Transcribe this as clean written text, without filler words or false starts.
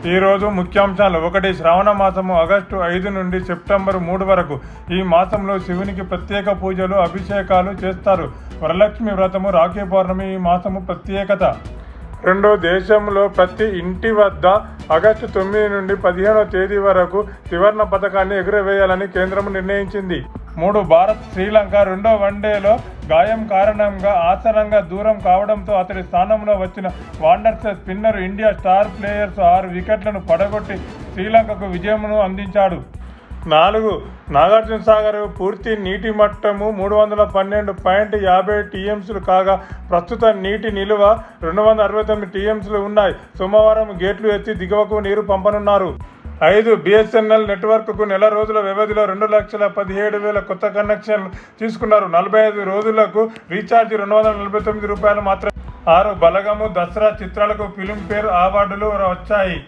ఈరోజు ముఖ్యాంశాలు. 1. శ్రావణ మాసము ఆగస్టు 5 నుండి సెప్టెంబర్ 3 వరకు. ఈ మాసంలో శివునికి ప్రత్యేక పూజలు, అభిషేకాలు చేస్తారు. వరలక్ష్మి వ్రతము, రాఖీ పౌర్ణమి ఈ మాసము ప్రత్యేకత. 2. దేశంలో ప్రతి ఇంటి వద్ద ఆగస్టు 9 నుండి 15వ తేదీ వరకు త్రివర్ణ పతాకాన్ని ఎగురవేయాలని కేంద్రం నిర్ణయించింది. 3. భారత్ శ్రీలంక రెండో వన్డేలో గాయం కారణంగా ఆసనంగా దూరం కావడంతో అతడి స్థానంలో వచ్చిన wonders spinner India star players 6 వికెట్లను పడగొట్టి శ్రీలంకకు విజయమును అందించాడు. 4. నాగార్జున సాగర్ పూర్తి నీటి మట్టము 312.50 టీఎంసీలు కాగా ప్రస్తుత నీటి నిలువ 269 టీఎంసీలు ఉన్నాయి. సోమవారం గేట్లు ఎత్తి దిగువకు నీరు పంపనున్నారు. 5. బిఎస్ఎన్ఎల్ నెట్వర్క్కు నెల రోజుల వ్యవధిలో 2,17,000 కొత్త కనెక్షన్లు తీసుకున్నారు. 45 రోజులకు రీఛార్జ్ ₹249 మాత్రమే. 6. బలగము, దసరా చిత్రాలకు ఫిల్మ్ఫేర్ అవార్డులు వచ్చాయి.